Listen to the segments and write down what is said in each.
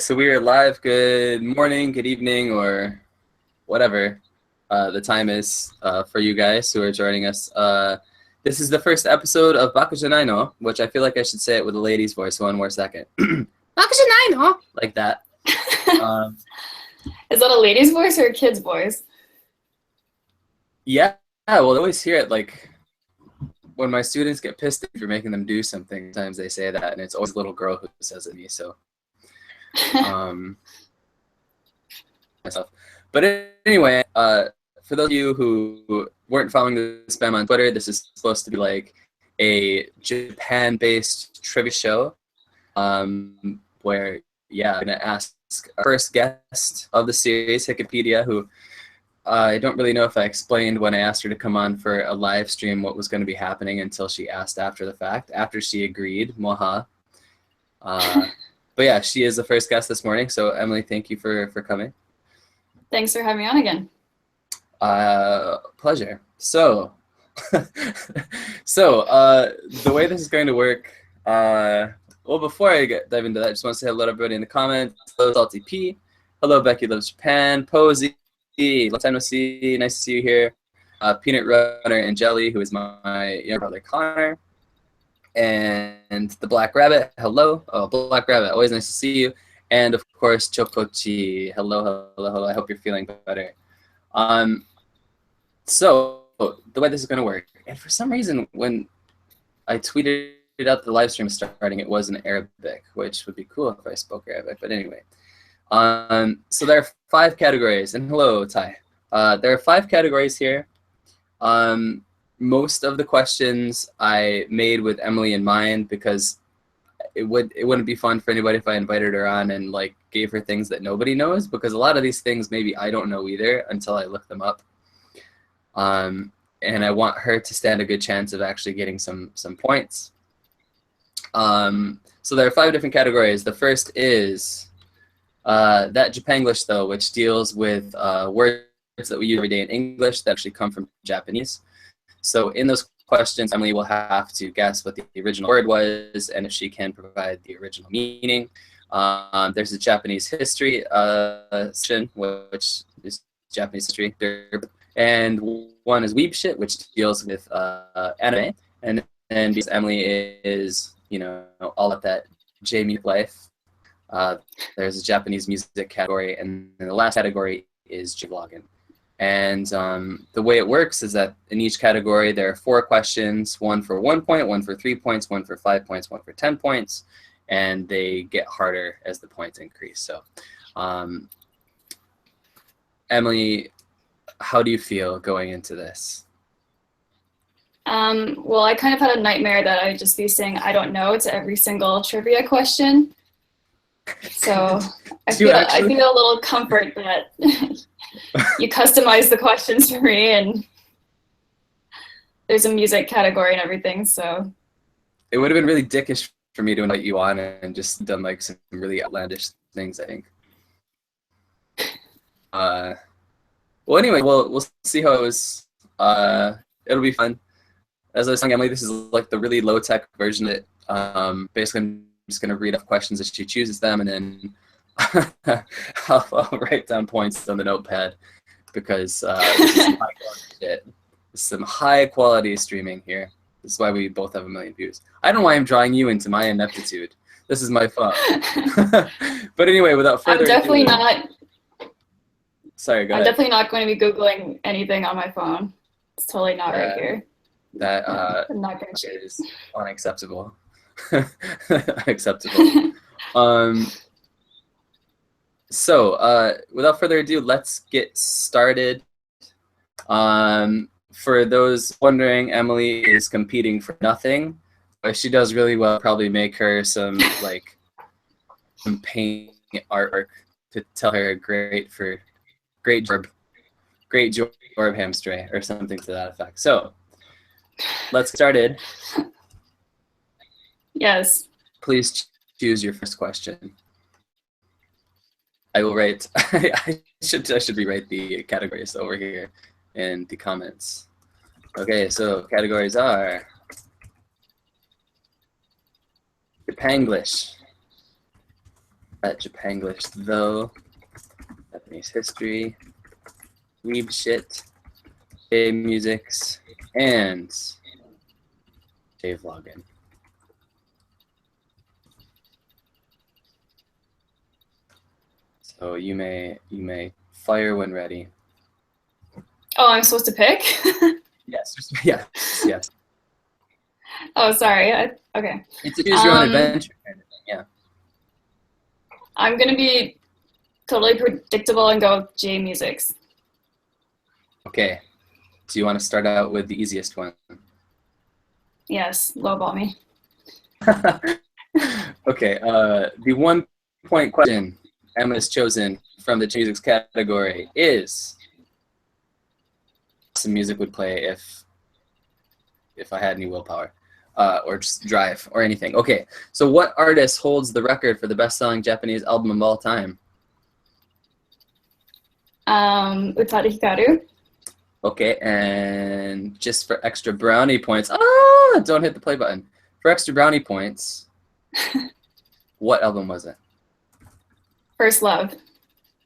so we are live. Good morning, good evening, or whatever the time is for you guys who are joining us. This is the first episode of Baka Janai No, which I feel like I should say it with a lady's voice. One more second. Baka Janai No, like that. Is that a lady's voice or a kid's voice? Yeah, well, I always hear it like when my students get pissed for making them do something. Sometimes they say that, and it's always a little girl who says it to me. So, myself. But anyway, for those of you who weren't following the spam on Twitter, this is supposed to be like a Japan-based trivia show, where I'm gonna ask our first guest of the series, Hikkipedia, who I don't really know if I explained when I asked her to come on for a live stream what was going to be happening until she asked after the fact, after she agreed. Moha. But yeah, she is the first guest this morning. So Emily, thank you for coming. Thanks for having me on again. Pleasure. So, the way this is going to work, well, before I dive into that, I just want to say hello to everybody in the comments. Hello, Salty P. Hello, Becky Loves Japan. Posey. Long time no see. Nice to see you here. Peanut Runner and Jelly, who is my younger brother Connor. And the Black Rabbit. Hello. Oh, Black Rabbit. Always nice to see you. And of course, Chokochi. Hello. I hope you're feeling better. So the way this is going to work, and for some reason, when I tweeted out the live stream starting, it was in Arabic, which would be cool if I spoke Arabic. But anyway. So there are 5 categories, and hello, Ty. There are 5 categories here. Most of the questions I made with Emily in mind because it wouldn't be fun for anybody if I invited her on and like gave her things that nobody knows, because a lot of these things maybe I don't know either until I look them up. And I want her to stand a good chance of actually getting some points. So there are 5 different categories. The first is that Japanglish, though, which deals with words that we use every day in English that actually come from Japanese. So in those questions, Emily will have to guess what the original word was and if she can provide the original meaning. There's a Japanese history section, which is Japanese history. And one is Weeb Shit, which deals with anime. And then because Emily is, all of that J-music life, there's a Japanese music category, and then the last category is Jvlogging. And the way it works is that in each category there are 4 questions, one for 1 point, one for 3 points, one for 5 points, one for 10 points, and they get harder as the points increase. So, Emily, how do you feel going into this? Well, I kind of had a nightmare that I'd just be saying I don't know to every single trivia question. So I feel a little comfort that you customize the questions for me, and there's a music category and everything. So it would have been really dickish for me to invite you on and just done like some really outlandish things, I think. Well, anyway, we'll see how it was. It'll be fun. As I was telling Emily, this is like the really low-tech version of it. Basically, I'm just going to read off questions as she chooses them, and then I'll write down points on the notepad, because this is some high-quality shit. This is some high-quality streaming here. This is why we both have 1 million views. I don't know why I'm drawing you into my ineptitude. This is my fault. But anyway, without further ado... Sorry, go ahead. I'm definitely not going to be Googling anything on my phone. It's totally not right here. That I'm not going to is unacceptable. Unacceptable. So, without further ado, let's get started. For those wondering, Emily is competing for nothing. If she does really well, I'll probably make her some paint artwork to tell her great Jorb hamstray or something to that effect. So, let's get started. Yes. Please choose your first question. I will write. I should rewrite the categories over here in the comments. Okay, so categories are Japanglish, That Japanglish though. Japanese history. Weeb shit. J-musics. And Jvlogging. So you may fire when ready. Oh, I'm supposed to pick? Yes. Yes. Oh, sorry. Okay. It's a choose your own adventure kind of thing, yeah. I'm going to be totally predictable and go with J-musics. Okay. Do you want to start out with the easiest one? Yes, lowball me. Okay. The 1 point question Emma's chosen from the J-musics category is some music would play if I had any willpower. Or just drive or anything. Okay, so what artist holds the record for the best-selling Japanese album of all time? Utada Hikaru. Okay, and just for extra brownie points, don't hit the play button. For extra brownie points, what album was it? First Love.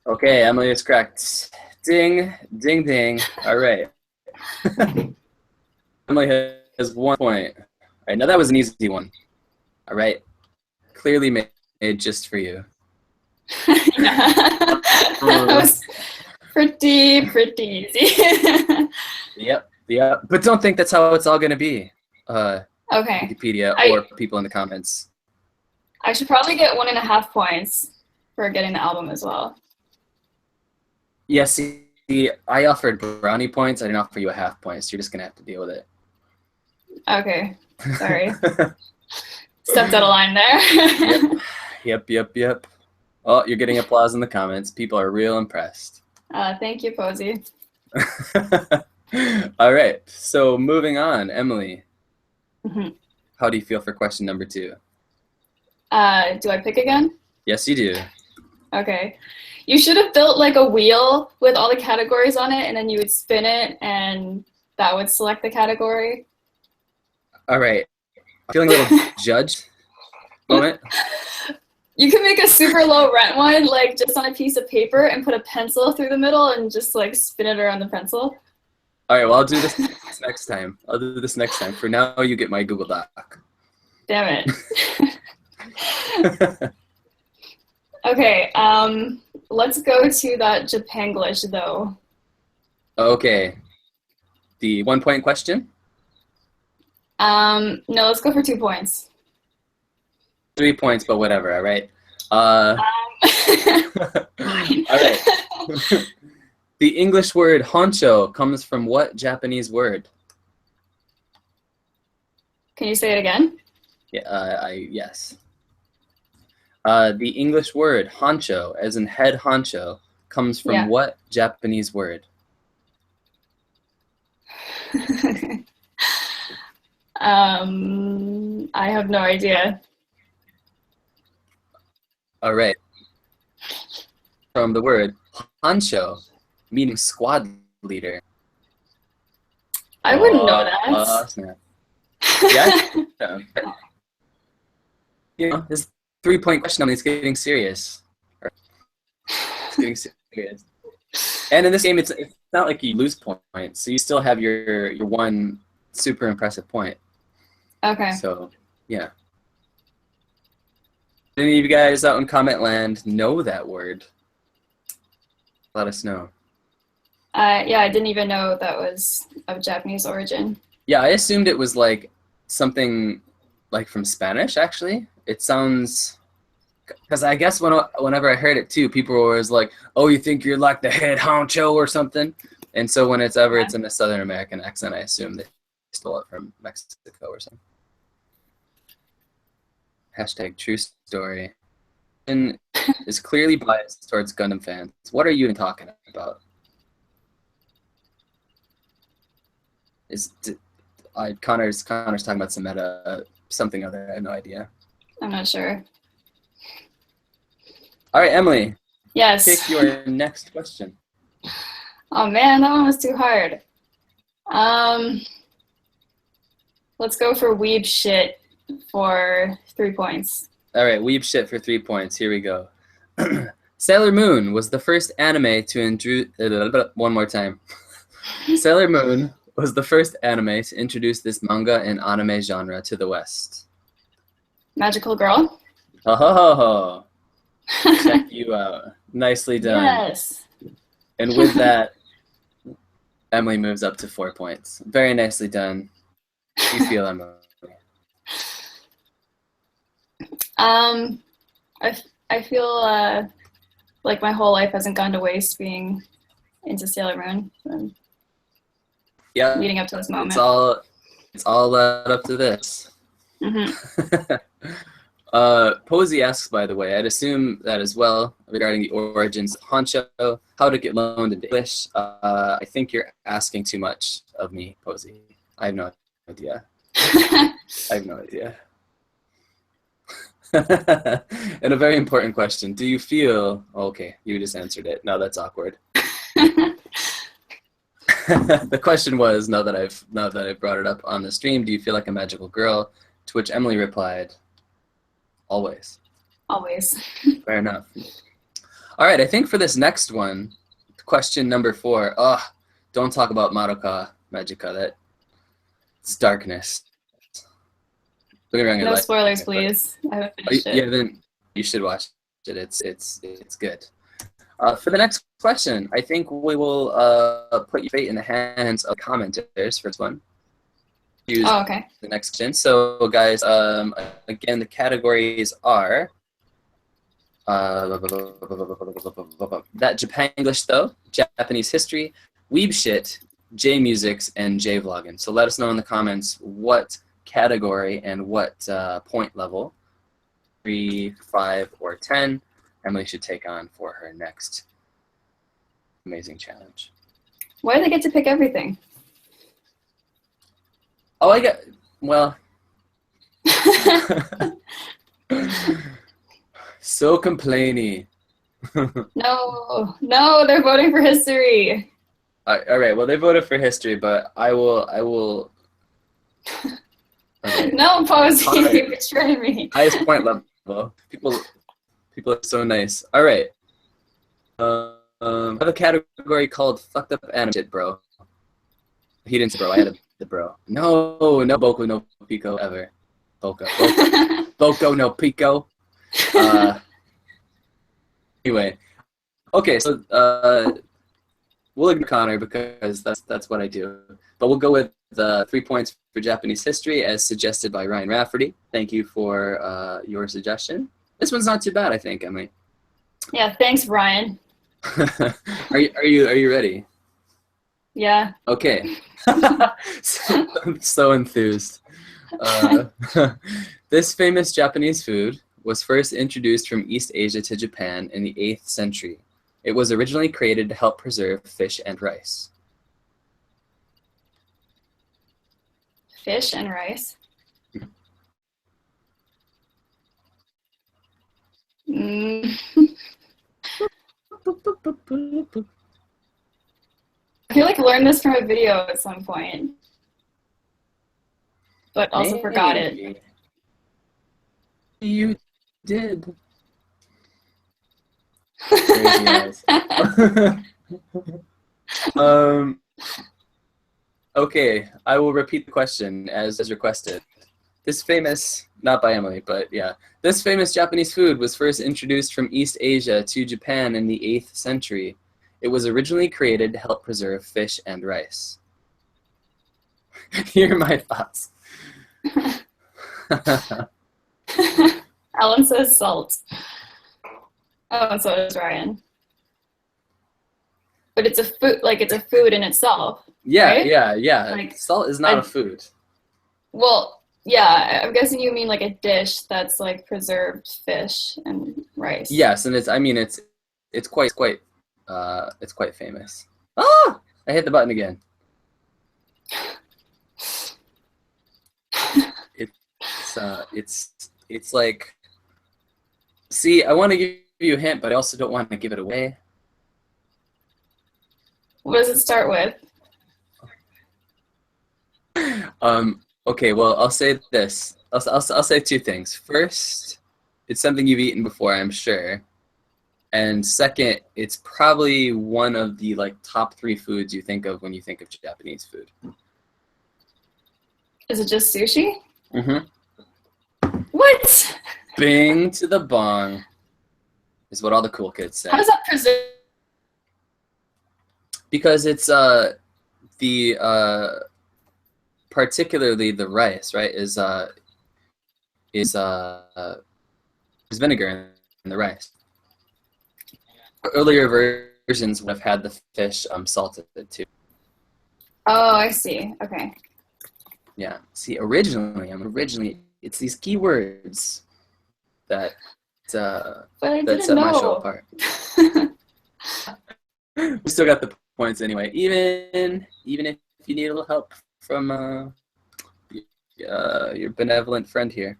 Okay, Emily is correct. Ding, ding, ding. All right. Emily has 1 point. All right, now that was an easy one. All right, clearly made just for you. That was pretty easy. Yep. But don't think that's how it's all gonna be. Okay. Hikkipedia or people in the comments. I should probably get 1.5 points for getting the album as well. Yeah, see, I offered brownie points. I didn't offer you a half point, so you're just gonna have to deal with it. Okay. Sorry. Stepped out of line there. Yep. Oh, you're getting applause in the comments. People are real impressed. Thank you, Posey. All right, so moving on, Emily. Mm-hmm. How do you feel for question number 2? Do I pick again? Yes, you do. Okay. You should have built like a wheel with all the categories on it, and then you would spin it, and that would select the category. All right. I'm feeling a little judged. Moment. You can make a super low rent one, like just on a piece of paper and put a pencil through the middle and just like spin it around the pencil. All right, well, I'll do this next time. For now, you get my Google Doc. Damn it. Okay, let's go to that Japanglish though. Okay. The 1 point question? No, let's go for 2 points. 3 points, but whatever, all right? All right. The English word honcho comes from what Japanese word? Can you say it again? Yeah, yes. The English word honcho, as in head honcho, comes from what Japanese word? I have no idea. All right. From the word honcho, meaning squad leader. I wouldn't know that. Snap. Yeah. You know, this 3 point question on it's getting serious. It's getting serious. And in this game, it's not like you lose points, so you still have your one super impressive point. Okay. So, yeah. Any of you guys out in comment land know that word? Let us know. Yeah, I didn't even know that was of Japanese origin. Yeah, I assumed it was like something like from Spanish, actually. It sounds... Because I guess whenever I heard it, too, people were always like, oh, you think you're like the head honcho or something? And so when it's in a Southern American accent, I assume they stole it from Mexico or something. Hashtag true story. And is clearly biased towards Gundam fans. What are you even talking about? Connor's talking about some meta something other. I have no idea. I'm not sure. All right, Emily. Yes. Pick your next question. Oh man, that one was too hard. Let's go for weeb shit for 3 points. All right, weeb shit for 3 points. Here we go. Sailor Moon was the first anime to introduce. One more time. Sailor Moon was the first anime to introduce this manga and anime genre to the West. Magical Girl. Ho ho ho ho. Check you out. Nicely done. Yes. And with that, Emily moves up to 4 points. Very nicely done. How do you feel, Emily? I feel like my whole life hasn't gone to waste being into Sailor Moon. Yeah. Leading up to this moment. It's all led up to this. Mm-hmm. Posey asks, by the way, I'd assume that as well, regarding the origins of Honcho, how to get loaned into English. I think you're asking too much of me, Posey. I have no idea. I have no idea. And a very important question. Do you feel... Okay, you just answered it. Now that's awkward. The question was, now that I've brought it up on the stream, do you feel like a magical girl? To which Emily replied, always. Always. Fair enough. All right, I think for this next one, question number 4. Don't talk about Madoka Magica. It's darkness. No spoilers, please. I haven't finished it. Yeah, then you should watch it. It's good. For the next question, I think we will put your fate in the hands of commenters for this one. Okay. The next question. So, guys, again, the categories are that Japanglish though, Japanese history, weeb shit, J musics, and J vlogging. So let us know in the comments what category and what point level, 3, 5, or 10, Emily should take on for her next amazing challenge. Why do they get to pick everything? Oh, I get, well, so complainy. No, they're voting for history. All right, well, they voted for history, but I will. Okay. No, Posey, you betrayed me. Highest point level. People are so nice. All right. I have a category called fucked up anime shit, bro. He didn't say bro. I had the bro. No Boko no Pico ever. Boko no Pico. Anyway, okay. So we'll ignore Connor because that's what I do. But we'll go with 3 points for Japanese history as suggested by Ryan Rafferty. Thank you for your suggestion. This one's not too bad, I think, Emily. Yeah, thanks, Ryan. Are you ready? Yeah. Okay. so enthused. This famous Japanese food was first introduced from East Asia to Japan in the 8th century. It was originally created to help preserve fish and rice. Fish and rice. I feel like I learned this from a video at some point, but also forgot it. You did. Crazy eyes. Okay, I will repeat the question as requested. This famous, not by Emily, but yeah, this famous Japanese food was first introduced from East Asia to Japan in the 8th century. It was originally created to help preserve fish and rice. Here are my thoughts. Alan says salt. Oh, and so does Ryan. But it's a food, like it's a food in itself. Yeah, right? yeah. Like, salt is not a food. Well, yeah, I'm guessing you mean like a dish that's like preserved fish and rice. Yes, and it's quite famous. Ah! I hit the button again. It's like, see, I want to give you a hint, but I also don't want to give it away. What does it start with? Okay, well, I'll say this. I'll say 2 things. First, it's something you've eaten before, I'm sure. And second, it's probably one of the like top 3 foods you think of when you think of Japanese food. Is it just sushi? Mm-hmm. What? Bing to the bong is what all the cool kids say. How does that preserve? Because it's particularly the rice, right? Is vinegar in the rice. Earlier versions would have had the fish salted too. Oh, I see. Okay. Yeah. See, originally, it's these keywords that set my show apart. We still got the points anyway. Even if you need a little help from your benevolent friend here.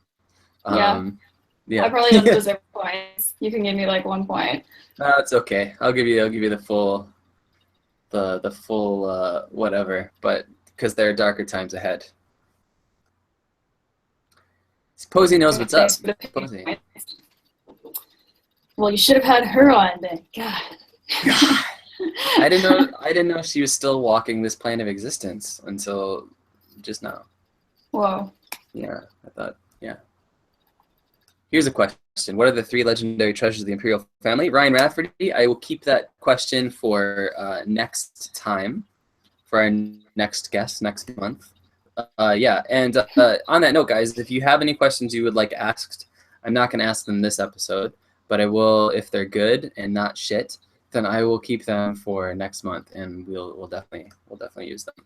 Yeah. I probably don't deserve points. You can give me like 1 point. No, it's okay. I'll give you the full whatever, but because there are darker times ahead. Posey knows what's up. Posey. Well, you should have had her on then. God. I didn't know she was still walking this plane of existence until just now. Whoa. Yeah, I thought, yeah. Here's a question. What are the 3 legendary treasures of the Imperial family? Ryan Rafferty, I will keep that question for next time, for our next guest next month. Yeah, and on that note, guys, if you have any questions you would like asked, I'm not going to ask them this episode, but I will, if they're good and not shit, then I will keep them for next month, and we'll definitely use them.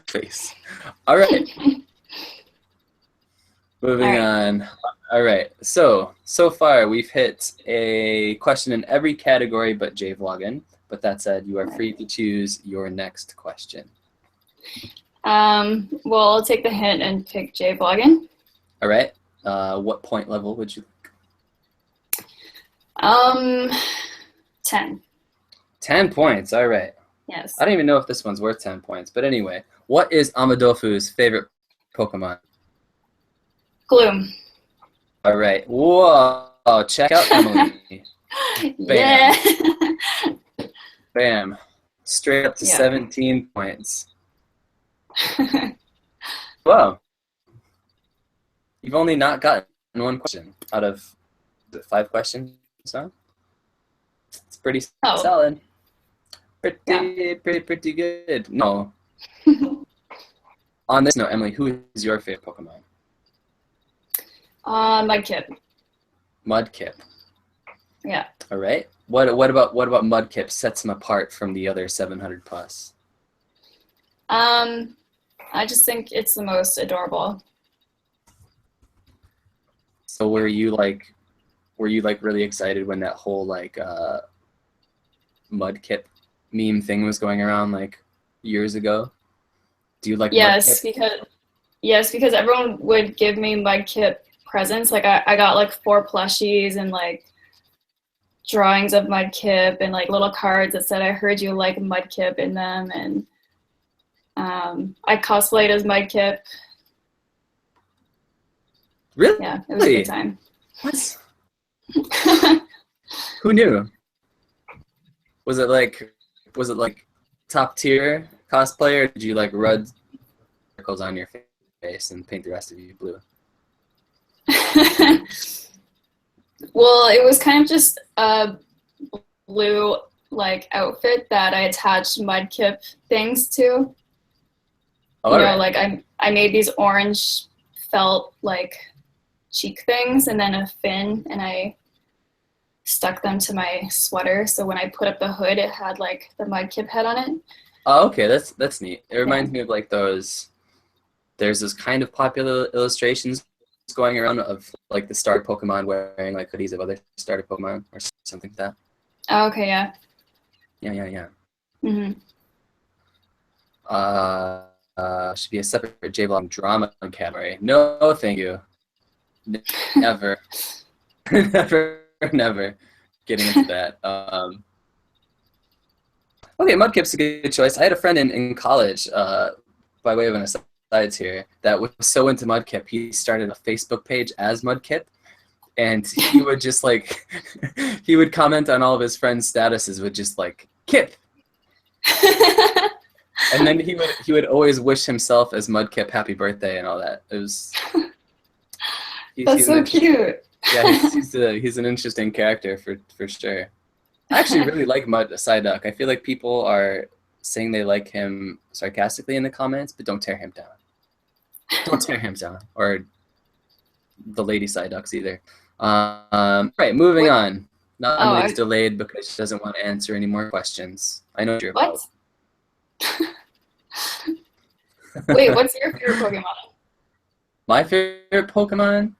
Face. All right. Moving on. All right. So far we've hit a question in every category but Jvlogging. But that said, you are free to choose your next question. Well, I'll take the hint and pick Jvlogging. All right. What point level would you like? 10. 10 points. All right. Yes. I don't even know if this one's worth 10 points, but anyway, what is Amadofu's favorite Pokemon? Gloom. All right. Whoa! Check out Emily. Yeah. Bam. Straight up to 17 points. Wow. You've only not gotten 1 question out of the 5 questions, so it's pretty solid. Pretty good. No. On this note, Emily, who is your favorite Pokemon? Mudkip. Mudkip. Yeah. All right. What about Mudkip sets him apart from the other 700 plus? I just think it's the most adorable. So were you really excited when that whole Mudkip meme thing was going around like years ago? Do you like Mudkip? Because everyone would give me Mudkip presents. Like I got like 4 plushies and like drawings of Mudkip and like little cards that said I heard you like Mudkip in them, and I cosplayed as Mudkip. Really? Yeah, it was a good time. What? Who knew? Was it like top tier cosplayer? Or did you like rub circles on your face and paint the rest of you blue? Well, it was kind of just a blue like outfit that I attached Mudkip things to. Like I made these orange felt like cheek things and then a fin, and I stuck them to my sweater. So when I put up the hood, it had like the Mudkip head on it. Oh, okay, that's neat. It reminds me of like those. There's those kind of popular illustrations going around of like the starter Pokemon wearing like hoodies of other starter Pokemon or something like that. Oh, okay, yeah. Yeah. Mhm. Should be a separate Jvlog drama category. No, thank you. Never. Never getting into that. Okay, Mudkip's a good choice. I had a friend in college, by way of an aside here, that was so into Mudkip, he started a Facebook page as Mudkip, and he would just like he would comment on all of his friends' statuses with just like Kip. And then he would always wish himself as Mudkip happy birthday and all that. It was That's so cute. Yeah, he's an interesting character for sure. I actually really like Mud Psyduck. I feel like people are saying they like him sarcastically in the comments, but don't tear him down. Don't tear him down, or the Lady Psyducks either. Right, moving on. Now Emily's delayed because she doesn't want to answer any more questions. I know what you're about. Wait, what's your favorite Pokemon? My favorite Pokemon?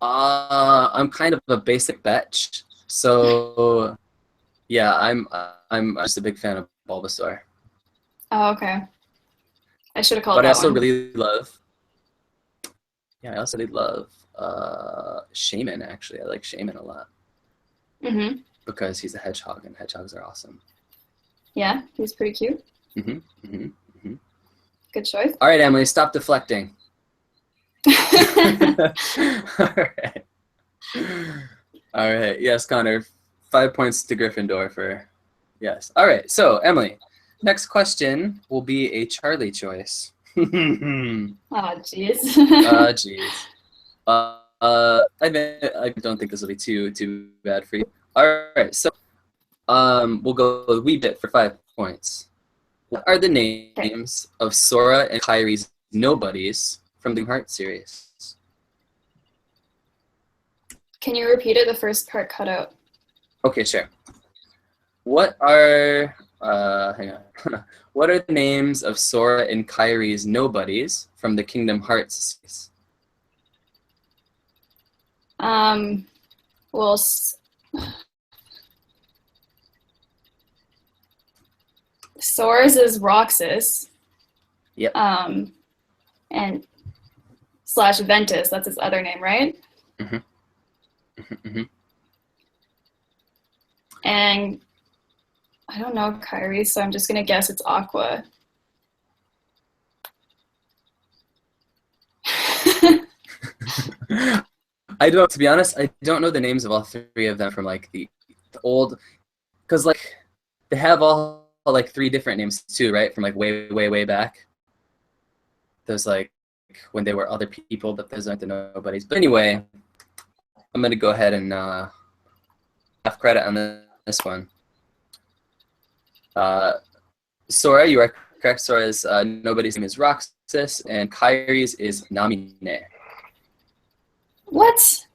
I'm kind of a basic bitch, so yeah, I'm just a big fan of Bulbasaur. Oh, okay. I should have called. But that I also one. really love. Yeah, I also really love Shaman. Actually, I like Shaman a lot. Mm-hmm. Because he's a hedgehog, and hedgehogs are awesome. Yeah, he's pretty cute. Mm-hmm. Mm-hmm. Mm-hmm. Good choice. All right, Emily, stop deflecting. All right. Yes, Connor. 5 points to Gryffindor for yes. All right. So, Emily, next question will be a Charlie choice. Oh, jeez. Jeez. I don't think this will be too bad for you. All right. So, we'll go a wee bit for 5 points. What are the names of Sora and Kyrie's nobodies from the Heart series? Can you repeat it? The first part cut out. Okay, sure. What are hang on. What are the names of Sora and Kyrie's nobodies from the Kingdom Hearts series? Well, Sora's is Roxas. Yep. And / Ventus, that's his other name, right? Mm-hmm. Mm-hmm. And I don't know Kyrie, so I'm just gonna guess it's Aqua. To be honest, I don't know the names of all three of them from like the old, because like they have all like 3 different names too, right? From like way back. There's like when they were other people, but those aren't the nobodies. But anyway, I'm gonna go ahead and have credit on this one. Sora, you are correct. Sora's nobody's name is Roxas, and Kyrie's is Namine. What?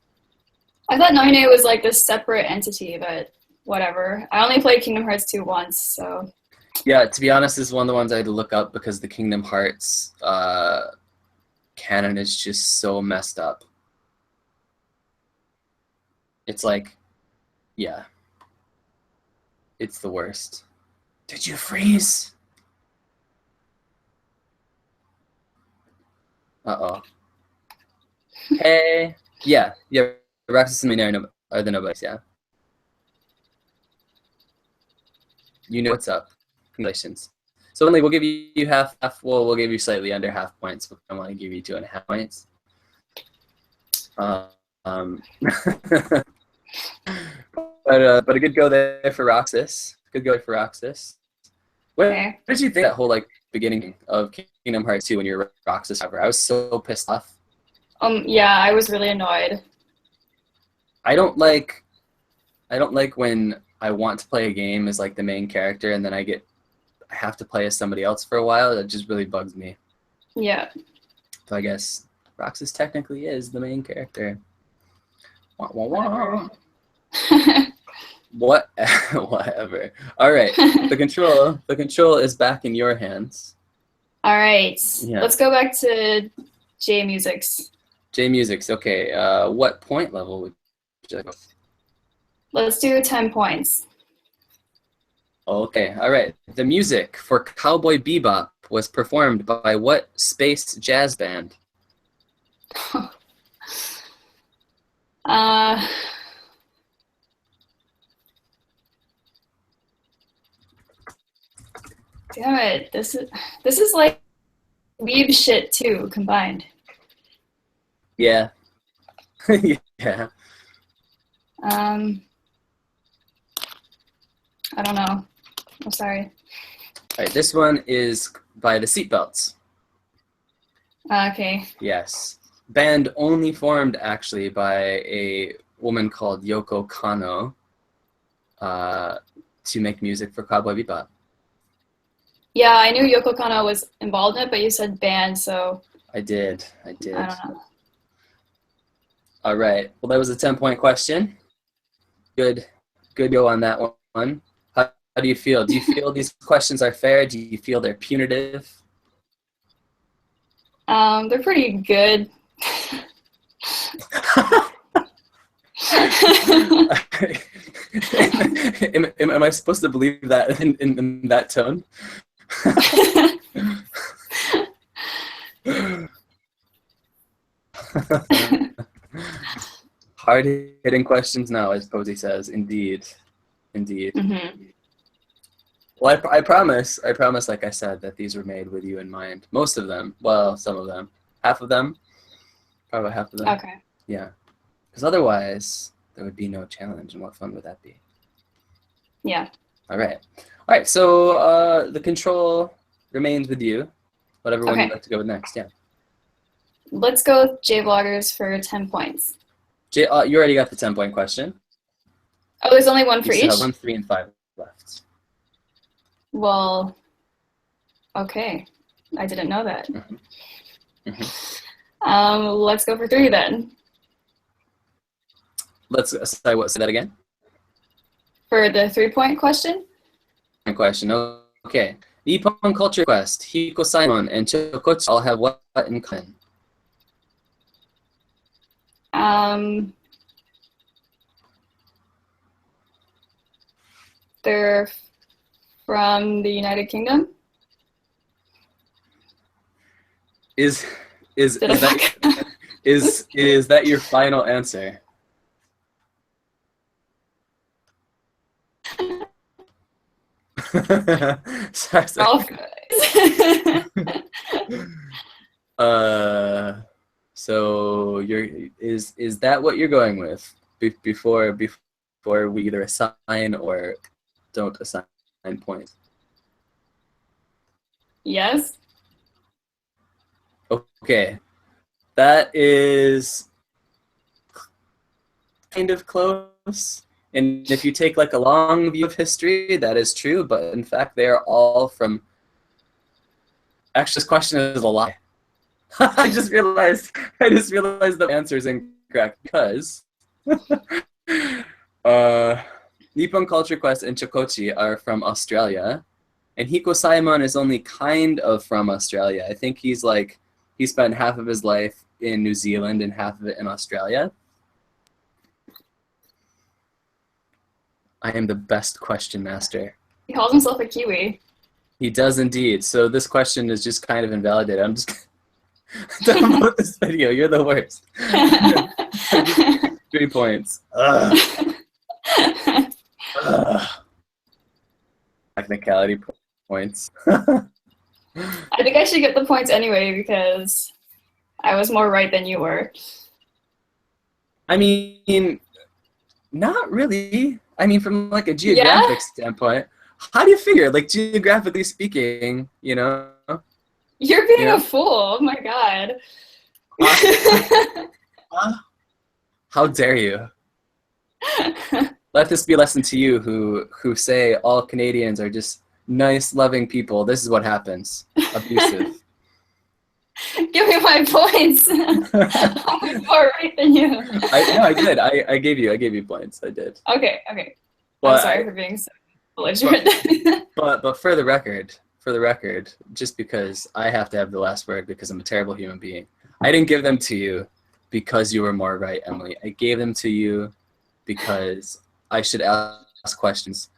I thought Namine was like this separate entity, but whatever. I only played Kingdom Hearts 2 once, so. Yeah, to be honest, this is one of the ones I had to look up because the Kingdom Hearts canon is just so messed up. It's like, yeah. It's the worst. Did you freeze? Uh-oh. Hey. Yeah, Roxas and Minera are the nobodies, yeah. You know what's up. Congratulations. So Emily, we'll give you half. Well, we'll give you slightly under half points, but I want to give you 2.5 points. But a good go there for Roxas. Good go for Roxas. What did you think that whole like beginning of Kingdom Hearts 2 when you were Roxas ever? I was so pissed off. Yeah, I was really annoyed. I don't like when I want to play a game as like the main character and then I have to play as somebody else for a while. That just really bugs me. Yeah. So I guess Roxas technically is the main character. Wah, wah, wah. Whatever. All right. The control is back in your hands. All right. Yeah. Let's go back to J-Musics. J-Musics. Okay. What point level would you like? Let's do 10 points. Okay. All right. The music for Cowboy Bebop was performed by what space jazz band? Damn it. This is like weeb shit too combined. Yeah. Yeah. I don't know. I'm sorry. All right, this one is by the Seatbelts. Okay. Yes. Band only formed actually by a woman called Yoko Kanno to make music for Cowboy Bebop. Yeah, I knew Yoko Kanno was involved in it, but you said band, so... I did. I don't know. All right. Well, that was a 10-point question. Good go on that one. How do you feel? Do you feel these questions are fair? Do you feel they're punitive? They're pretty good. Am I supposed to believe that in that tone? Hard-hitting questions now, as Posey says. Indeed. Mm-hmm. Well, I promise, like I said, that these were made with you in mind. Most of them. Well, some of them. Half of them. Probably half of them. Okay. Yeah. Because otherwise, there would be no challenge, and what fun would that be? Yeah. All right. So the control remains with you. Whatever one you'd like to go with next. Yeah. Let's go with Jvloggers for 10 points. You already got the 10-point question. Oh, there's only one for each? You still have 1, 3, and 5 left. Well, okay. I didn't know that. Mm-hmm. Mm-hmm. Let's go for 3 then. Say that again? For the 3-point question? Okay. Nippon Culture Quest, Hikkosaimon, and Chokochi all have what in common? They're from the United Kingdom. Is that your final answer? Sorry. So is that what you're going with before we either assign or don't assign points? Yes. Okay, that is kind of close. And if you take like a long view of history, that is true. But in fact, they are all from. Actually, this question is a lie. I just realized the answer is incorrect because Nippon Culture Quest and Chokochi are from Australia, and Hikkosaimon is only kind of from Australia. I think he spent half of his life in New Zealand and half of it in Australia. I am the best question master. He calls himself a Kiwi. He does indeed. So this question is just kind of invalidated. I'm just done about this video. You're the worst. 3 points. Technicality points. I think I should get the points anyway because I was more right than you were. I mean, not really. I mean, from like a geographic standpoint, how do you figure? Like geographically speaking, you know? You're being a fool. Oh my god. How dare you? Let this be a lesson to you who say all Canadians are just nice, loving people. This is what happens. Abusive. Give me my points. I'm more right than you. I did. I gave you points. I did. Okay. Well, I'm sorry for being so belligerent. But for the record, just because I have to have the last word because I'm a terrible human being, I didn't give them to you because you were more right, Emily. I gave them to you because I should ask questions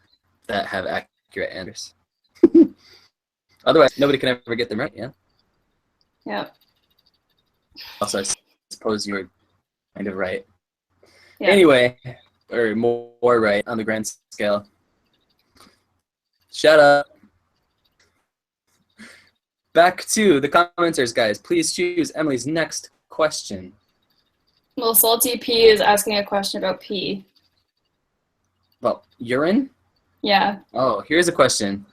that have accurate answers. Otherwise, nobody can ever get them right, yeah? Yep. Also, I suppose you were kind of right. Yeah. Anyway, or more right on the grand scale. Shut up. Back to the commenters, guys. Please choose Emily's next question. Well, Salty P is asking a question about P. Well, urine? Yeah. Oh, here's a question.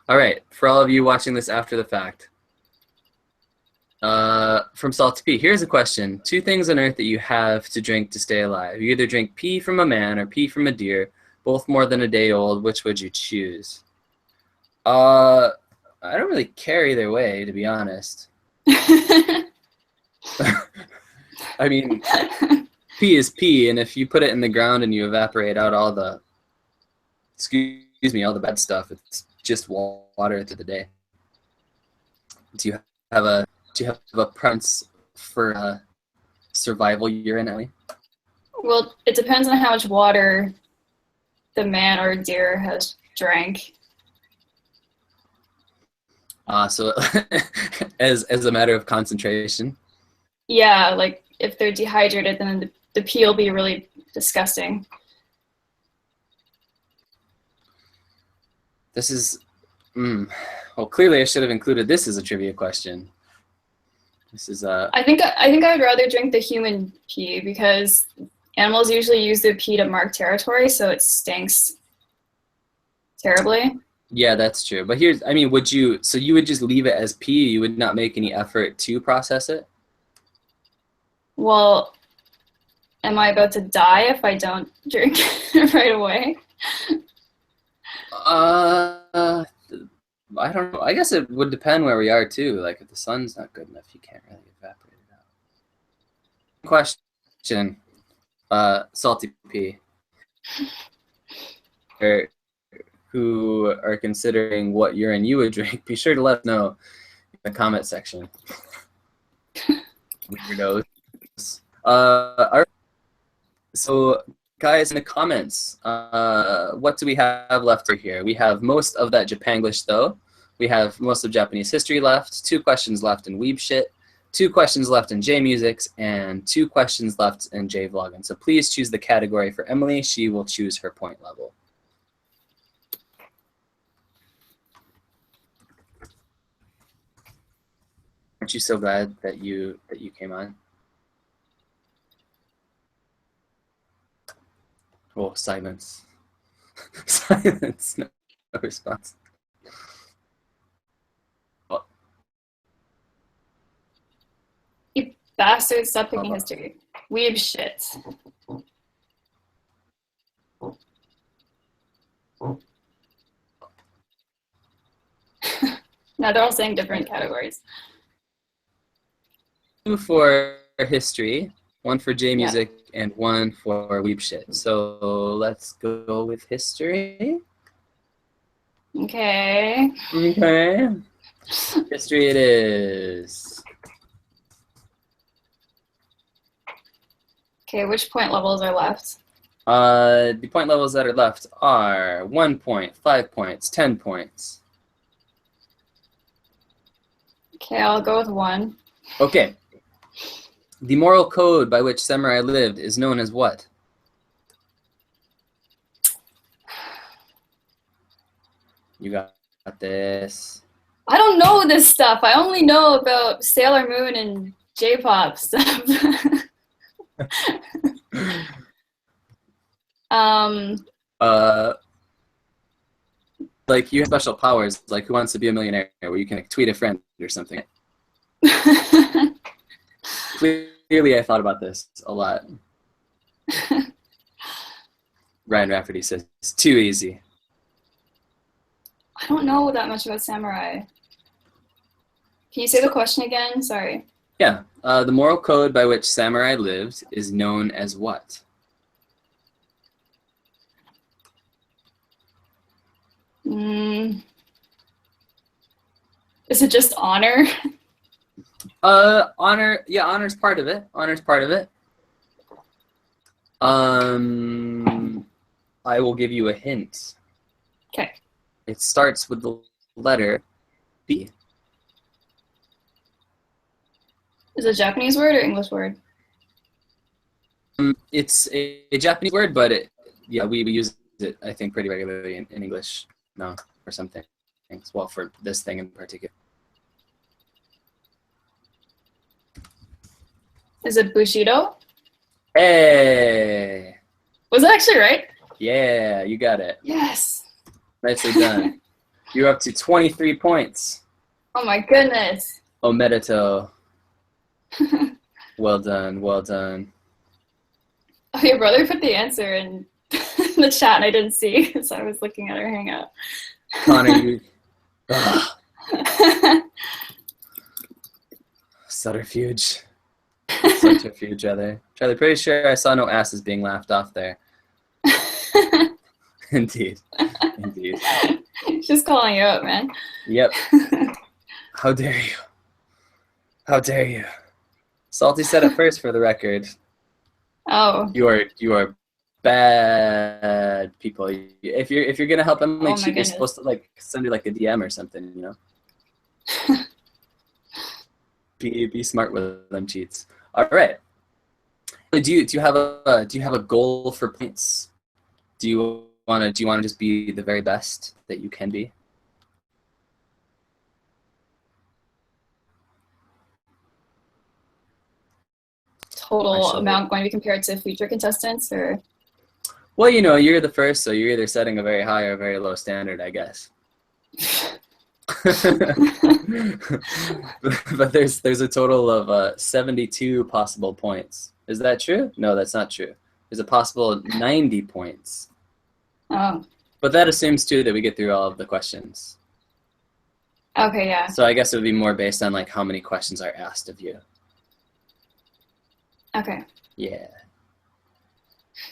All right, for all of you watching this after the fact. From Salty P, here's a question. 2 things on earth that you have to drink to stay alive. You either drink pee from a man or pee from a deer, both more than a day old. Which would you choose? I don't really care either way, to be honest. I mean, pee is pee, and if you put it in the ground and you evaporate out all the, all the bad stuff, it's just water at the end of the day. Do you have a preference for survival urine, Ellie? Well, it depends on how much water the man or deer has drank. So as a matter of concentration? Yeah, like if they're dehydrated, then the pee will be really disgusting. This is, well, clearly I should have included this as a trivia question. This is I think I would rather drink the human pee because animals usually use their pee to mark territory, so it stinks terribly. Yeah, that's true. But here's, I mean, so you would just leave it as pee? You would not make any effort to process it? Well, am I about to die if I don't drink right away? I don't know. I guess it would depend where we are too. Like if the sun's not good enough, you can't really evaporate it out. Question, Salty P, who are considering what urine you would drink, be sure to let us know in the comment section. Weirdos. So guys, in the comments, what do we have left here? We have most of that Japanglish though. We have most of Japanese history left, 2 questions left in Weeb Shit, 2 questions left in J-Musics, and 2 questions left in Jvlogging. So please choose the category for Emily. She will choose her point level. Aren't you so glad that you came on? Oh, silence. Silence. No response. Oh. You bastards, stop picking history. Weeb shit. Now they're all saying different categories. 2 for history, 1 for J-Music, and 1 for Weeb Shit. So let's go with history. Okay. Okay. History it is. Okay, which point levels are left? The point levels that are left are 1 point, 5 points, 10 points. Okay, I'll go with 1. Okay. The moral code by which samurai lived is known as what? You got this. I don't know this stuff. I only know about Sailor Moon and J-pop stuff. Like you have special powers, like Who Wants to Be a Millionaire, where you can like, tweet a friend or something. Clearly, I thought about this a lot. Ryan Rafferty says, it's too easy. I don't know that much about samurai. Can you say the question again? Sorry. Yeah. The moral code by which samurai lived is known as what? Is it just honor? Honor. Yeah, honor's part of it. Honor's part of it. I will give you a hint. Okay. It starts with the letter B. Is it a Japanese word or English word? It's a Japanese word, but we use it, I think, pretty regularly in English now for something. Well, for this thing in particular. Is it Bushido? Hey! Was that actually right? Yeah, you got it. Yes. Nicely done. You're up to 23 points. Oh my goodness. Omerito. Well done, well done. Oh, your brother put the answer in the chat and I didn't see, so I was looking at our hangout. Connor, you... Subterfuge. Subterfuge, Charlie. Charlie, pretty sure I saw no asses being laughed off there. Indeed. Indeed. Just calling you out, man. Yep. How dare you? How dare you? Salty said it first for the record. Oh. You are bad people. If you're gonna help Emily cheat, you're supposed to like send her like a DM or something, you know? Be smart with them cheats. All right. Do you have a goal for points? Do you want to just be the very best that you can be? Total amount going to be compared to future contestants, or? Well, you know, you're the first, so you're either setting a very high or a very low standard, I guess. But there's a total of 72 possible points. Is that true? No, that's not true. There's a possible 90 points. Oh. But that assumes too that we get through all of the questions. Okay, yeah. So I guess it would be more based on like how many questions are asked of you. Okay. Yeah.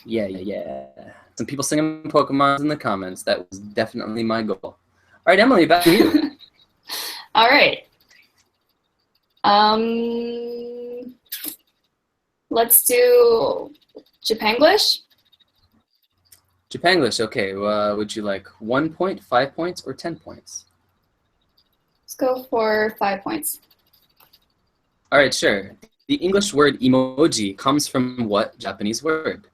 Yeah. Some people singing Pokemon in the comments. That was definitely my goal. All right, Emily, back to you. All right. Let's do Japanglish. Japanglish, okay. Would you like 1 point, 5 points, or 10 points? Let's go for 5 points. All right, sure. The English word emoji comes from what Japanese word?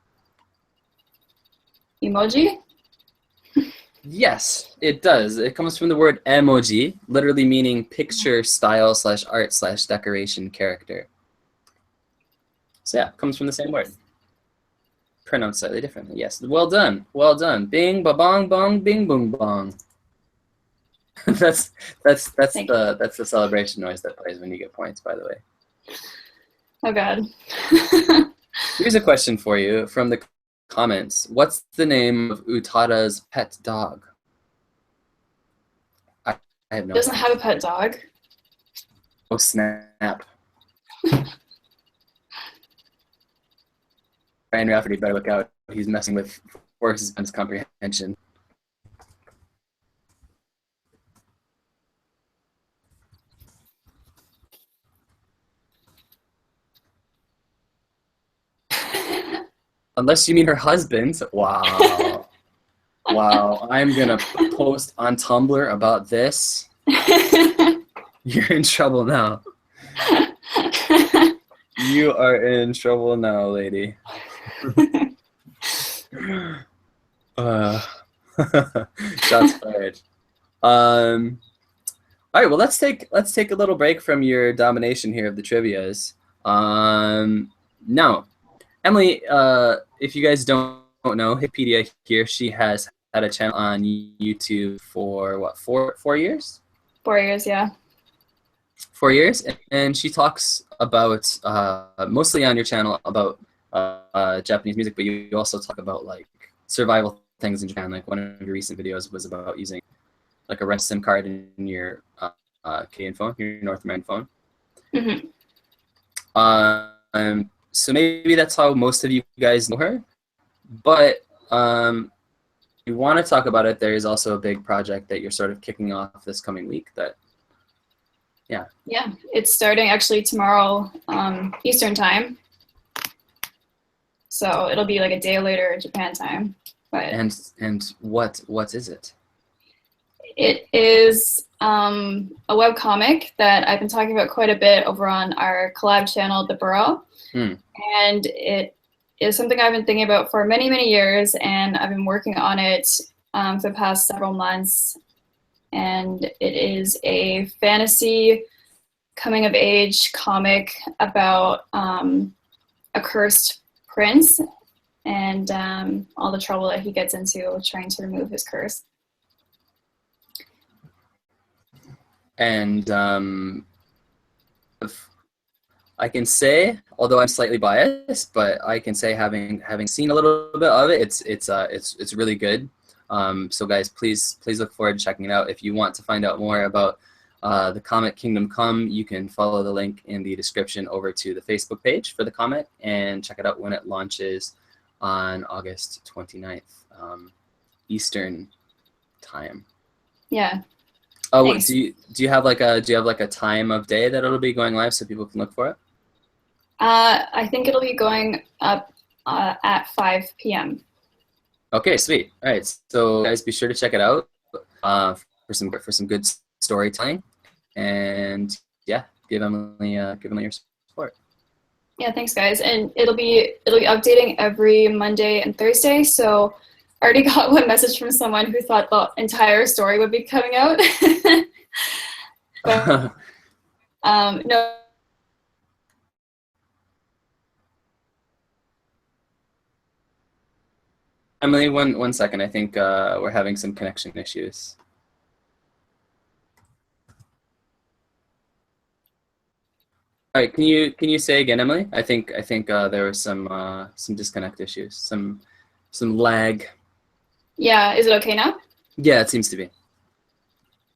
Emoji? Yes, it does. It comes from the word emoji, literally meaning picture, style, /art, /decoration, character. So yeah, it comes from the same word. Pronounced slightly differently. Yes. Well done. Well done. Bing ba bong bong bing boom bong. that's the celebration noise that plays when you get points, by the way. Oh god. Here's a question for you from the comments. What's the name of Utada's pet dog? I have no idea. Doesn't have a pet dog. Oh snap. Ryan Rafferty better look out. He's messing with Forrest's comprehension. Unless you mean her husband. Wow. Wow. I'm going to post on Tumblr about this. You're in trouble now. You are in trouble now, lady. Shots fired. All right, well, let's take a little break from your domination here of the trivias. Now, Emily, if you guys don't know, Hikkipedia here, she has had a channel on YouTube for what, 4 years? 4 years, yeah. 4 years, and she talks about mostly on your channel about Japanese music, but you also talk about like survival things in Japan. Like one of your recent videos was about using like a rent SIM card in your Canadian phone, your North American phone. Mm-hmm. So maybe that's how most of you guys know her, but you want to talk about it. There is also a big project that you're sort of kicking off this coming week that, yeah. Yeah, it's starting actually tomorrow Eastern time. So it'll be like a day later Japan time. But and what is it? It is a webcomic that I've been talking about quite a bit over on our collab channel, The Burrow. And it is something I've been thinking about for many, many years, and I've been working on it for the past several months. And it is a fantasy coming-of-age comic about a cursed prince and all the trouble that he gets into trying to remove his curse. And I can say, although I'm slightly biased, but I can say having seen a little bit of it, it's really good. So guys, please look forward to checking it out. If you want to find out more about the comic Kingdom Come, you can follow the link in the description over to the Facebook page for the comic and check it out when it launches on August 29th, Eastern time. Yeah. Oh, Thanks. do you have like a time of day that it'll be going live so people can look for it? I think it'll be going up at 5 p.m. Okay, sweet. All right, so guys, be sure to check it out for some good storytelling, and yeah, give Emily your support. Yeah, thanks guys, and it'll be updating every Monday and Thursday. So I already got one message from someone who thought the entire story would be coming out. But, no. Emily, one second. I think we're having some connection issues. All right, can you say again, Emily? I think there was some disconnect issues, some lag. Yeah, is it okay now? Yeah, it seems to be.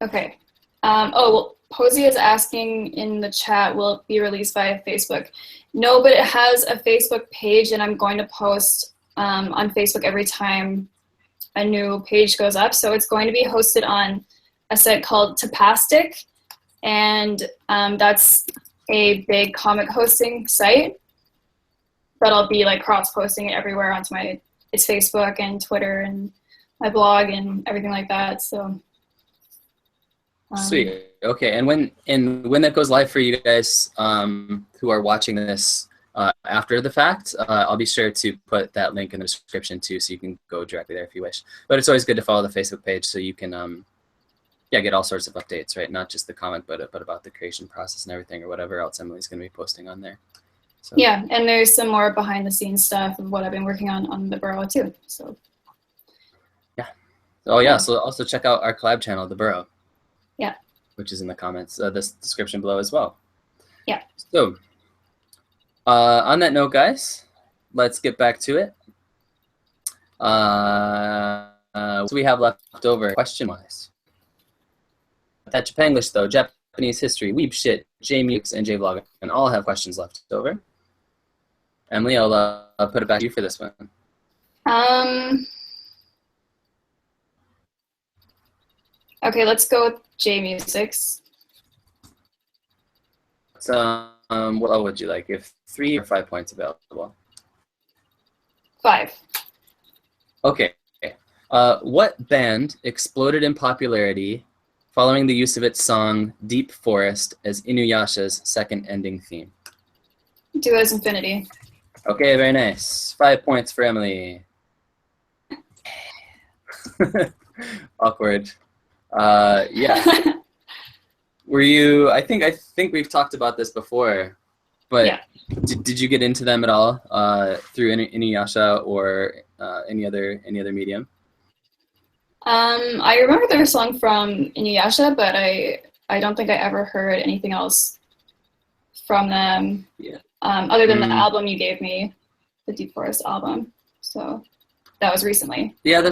Okay. Oh, well, Posey is asking in the chat, will it be released via Facebook? No, but it has a Facebook page, and I'm going to post on Facebook every time a new page goes up. So it's going to be hosted on a site called Tapastic, and that's a big comic hosting site. But I'll be like cross-posting it everywhere onto it's Facebook and Twitter and my blog and everything like that. So sweet. Okay, and when that goes live for you guys who are watching this after the fact, I'll be sure to put that link in the description too, so you can go directly there if you wish. But it's always good to follow the Facebook page so you can get all sorts of updates, right? Not just the comic, but about the creation process and everything, or whatever else Emily's going to be posting on there. So. Yeah, and there's some more behind the scenes stuff of what I've been working on the Burrow too. So. Yeah. Oh yeah. So also check out our collab channel, The Burrow. Yeah. Which is in the comments, this description below as well. Yeah. So, on that note, guys, let's get back to it. So we have left over question-wise. That Japanglish, though, Japanese history, weeb shit, J-Mukes, and Jvlogger, and all have questions left over. Emily, I'll put it back to you for this one. Okay, let's go with J-Musics. So, what would you like? If 3 or 5 points available? 5. Okay. What band exploded in popularity following the use of its song Deep Forest as Inuyasha's second ending theme? Duo's Infinity. Okay, very nice. 5 points for Emily. Awkward. Yeah. Were you? I think we've talked about this before, but yeah. Did you get into them at all through Inuyasha or any other medium? I remember their song from Inuyasha, but I don't think I ever heard anything else from them. Yeah. Other than the album you gave me, the Deep Forest album. So that was recently. Yeah,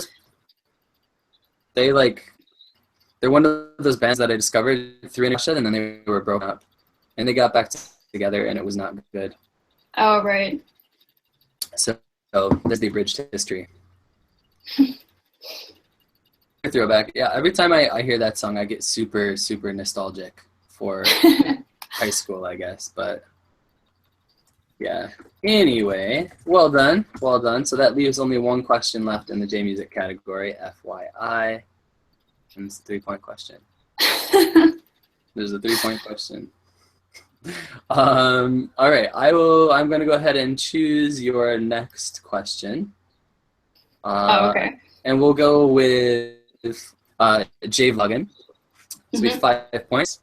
they're one of those bands that I discovered through Inuyasha, and then they were broken up, and they got back together, and it was not good. Oh, right. So there's the abridged history. Throwback. Yeah, every time I hear that song, I get super, super nostalgic for high school, I guess. But yeah. Anyway, well done. So that leaves only one question left in the J-Music category, FYI. And it's a 3-point question. There's a 3-point question. All right, I'm going to go ahead and choose your next question. Okay. And we'll go with Jvlogging. So we have 5 points.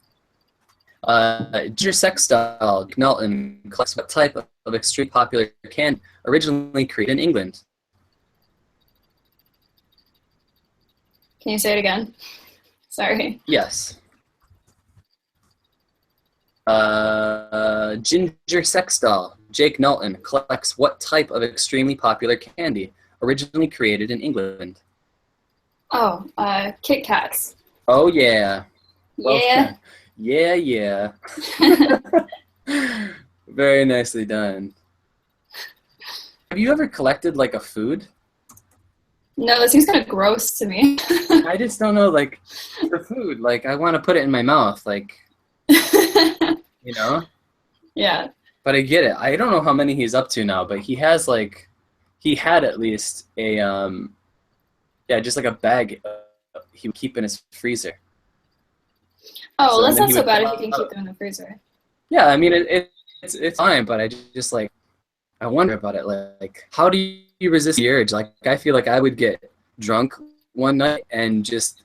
Your sex style, Knelton, collects what type of of extremely popular candy originally created in England? Can you say it again? Sorry. Yes. Ginger sex doll Jake Knowlton collects what type of extremely popular candy originally created in England? Oh, Kit Kats. Oh, yeah. Yeah. Yeah, yeah. Very nicely done. Have you ever collected, like, a food? No, that seems kind of gross to me. I just don't know, like, the food. Like, I want to put it in my mouth, like, you know? Yeah. But I get it. I don't know how many he's up to now, but he has, like, he had at least a, just like a bag he would keep in his freezer. Oh, well, that's not so bad if you can keep them in the freezer. Yeah, I mean, it's fine, but I just, like, I wonder about it. Like, how do you resist the urge? Like, I feel like I would get drunk one night and just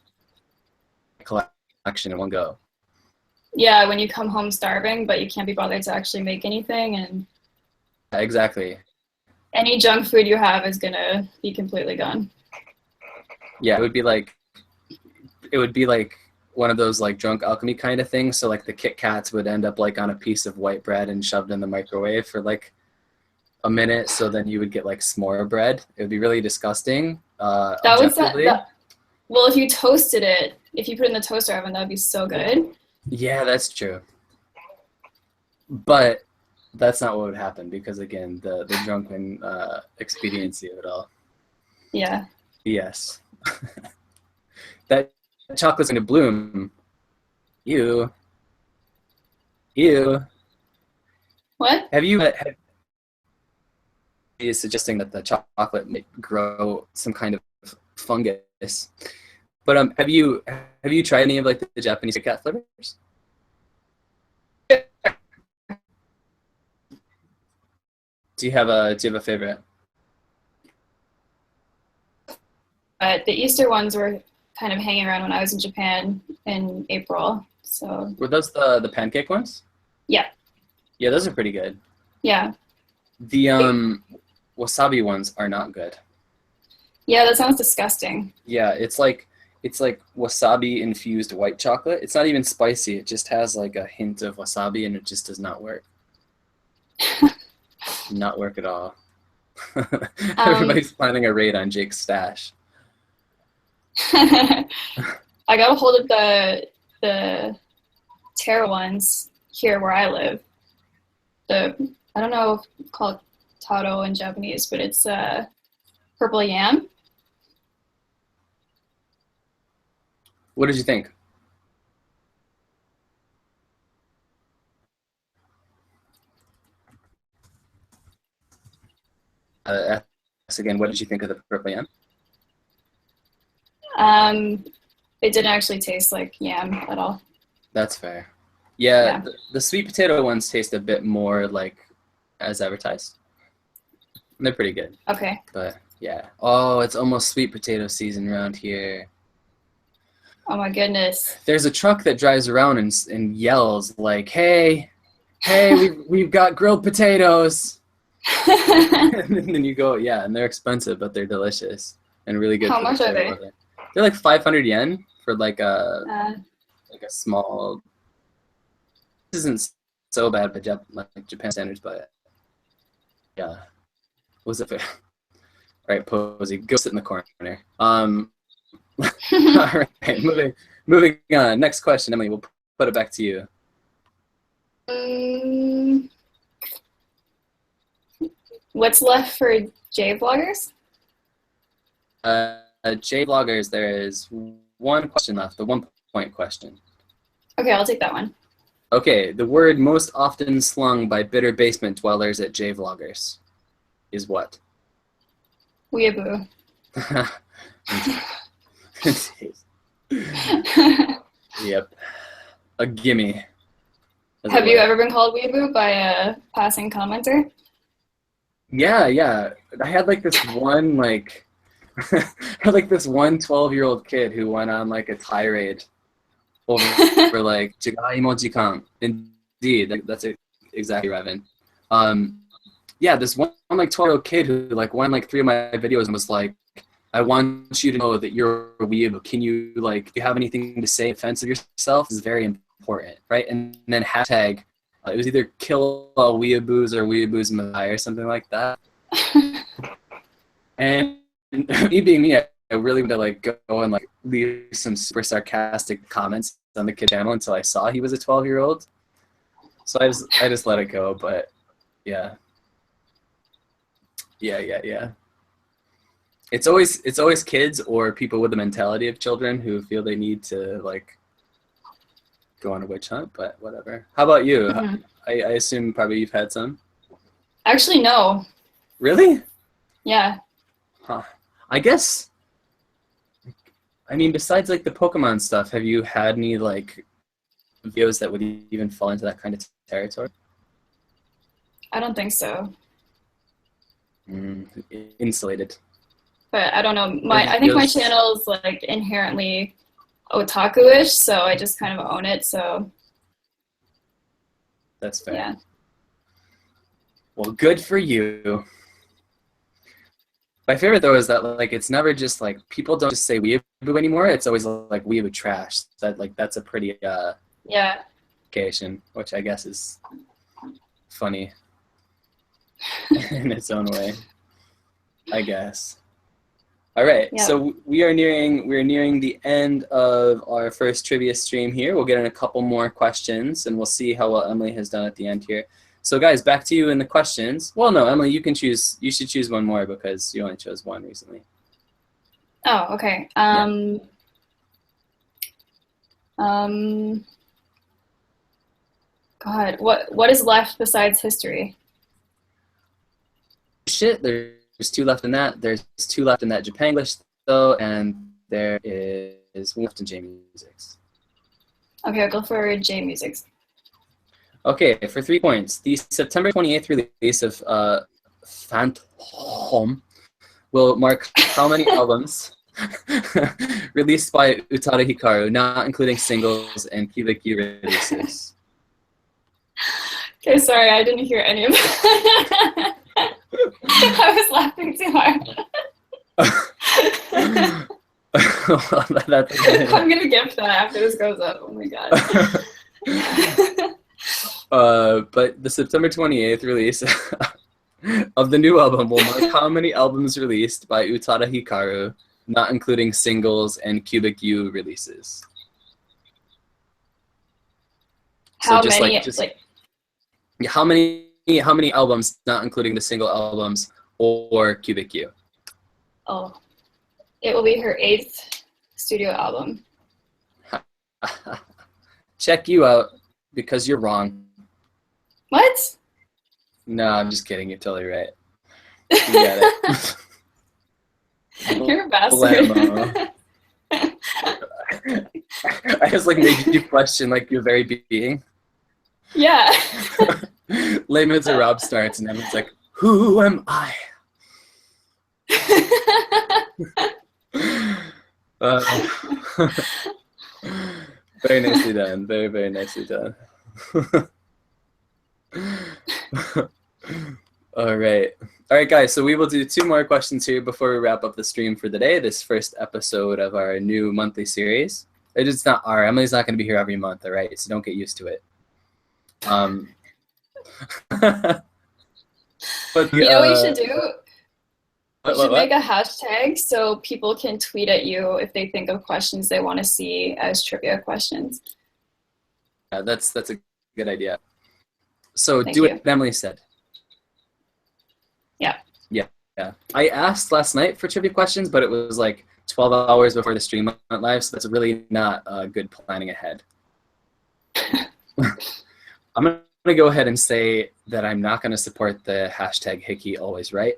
collection in one go. Yeah, when you come home starving, but you can't be bothered to actually make anything, and exactly. Any junk food you have is gonna be completely gone. Yeah, it would be like one of those like drunk alchemy kind of things. So like the Kit Kats would end up like on a piece of white bread and shoved in the microwave for like a minute. So then you would get like s'more bread. It would be really disgusting. Well, if you toasted it, if you put it in the toaster oven, that would be so good. Yeah, that's true. But that's not what would happen because, again, the drunken expediency of it all. Yeah. Yes. That chocolate's going to bloom. Ew. What? Have you is suggesting that the chocolate may grow some kind of fungus? But have you tried any of like the Japanese Kit Kat flavors? Do you have a favorite? The Easter ones were kind of hanging around when I was in Japan in April. So were those the pancake ones? Yeah. Yeah, those are pretty good. Yeah. The wasabi ones are not good. Yeah, that sounds disgusting. Yeah, it's like wasabi infused white chocolate. It's not even spicy. It just has like a hint of wasabi, and it just does not work. Not work at all. Everybody's planning a raid on Jake's stash. I got a hold of the taro ones here where I live. I don't know if it's called taro in Japanese, but it's purple yam. What did you think? Again, what did you think of the purple yam? It didn't actually taste like yam at all. That's fair. Yeah. The sweet potato ones taste a bit more like as advertised. They're pretty good. Okay. But yeah. Oh, it's almost sweet potato season around here. Oh my goodness. There's a truck that drives around and yells like, "Hey, we've got grilled potatoes." And then you go, yeah, and they're expensive, but they're delicious and really good. How much are they? They're like 500 yen for like a small. This isn't so bad by Japan standards, but yeah. What was it for? All right, Posey, go sit in the corner. All right, moving on. Next question, Emily. We'll put it back to you. What's left for Jvloggers? Jvloggers, there is one question left, the 1 point question. Okay, I'll take that one. Okay, the word most often slung by bitter basement dwellers at Jvloggers is what? Weeaboo. Yep. A gimme. Have you ever been called weeaboo by a passing commenter? Yeah. I had like this one I had like this one 12-year-old kid who went on like a tirade over like Jigai mo jikan. Indeed, that's exactly Revan. yeah, this one like 12-year-old kid who like won like 3 of my videos and was like, I want you to know that you're a weeb. Can you like, do you have anything to say in defense of yourself? This is very important, right? And then hashtag, it was either kill all weeaboos or weeaboos must or something like that. And me being me, I really wanted to like go and like leave some super sarcastic comments on the kid channel until I saw he was a 12-year-old. So I just let it go, but yeah. It's always kids or people with the mentality of children who feel they need to like go on a witch hunt, but whatever. How about you? Mm-hmm. I assume probably you've had some. Actually, no. Really? Yeah. Huh. I guess. I mean, besides like the Pokemon stuff, have you had any like videos that would even fall into that kind of territory? I don't think so. Insulated. But I don't know. I think my channel is like inherently otaku-ish, so I just kind of own it. So that's fair. Yeah. Well, good for you. My favorite though is that like it's never just like people don't just say weeaboo anymore. It's always like weeaboo trash. That like that's a pretty yeah occasion, which I guess is funny in its own way, I guess. All right, yep. So we're nearing the end of our first trivia stream here. We'll get in a couple more questions, and we'll see how well Emily has done at the end here. So guys, back to you in the questions. Well, no, Emily, you can choose. You should choose one more because you only chose one recently. Oh, okay. God, what is left besides history? Shit, there's 2 left in that. There's 2 left in that Japanglish though, and there is 1 left in J-Musics. Okay, I'll go for J-Musics. Okay, for 3 points. The September 28th release of Phantom will mark how many albums released by Utada Hikaru, not including singles and cubic U releases? Okay, sorry, I didn't hear any of that. I was laughing too hard. I'm gonna gift that after this goes up. Oh my god. But the September 28th release of the new album will mark how many albums released by Utada Hikaru, not including singles and cubic U releases. How many? How many albums, not including the single albums or cubic U? Oh, it will be her 8th studio album. Check you out because you're wrong. What? No, I'm just kidding. You're totally right. You got it. You're a bastard. I just like made you question like your very being. Yeah. Les Miserables starts and everyone's like, who am I? Very nicely done. Very, very nicely done. All right, guys. So we will do 2 more questions here before we wrap up the stream for the day. This first episode of our new monthly series. It's not Emily's not going to be here every month. All right, so don't get used to it. But you know what you should do? You should make a hashtag so people can tweet at you if they think of questions they want to see as trivia questions. Yeah, that's a good idea. So do what Emily said. Yeah. I asked last night for trivia questions, but it was like 12 hours before the stream went live, so that's really not good planning ahead. I'm going to go ahead and say that I'm not going to support the hashtag Hickey always right.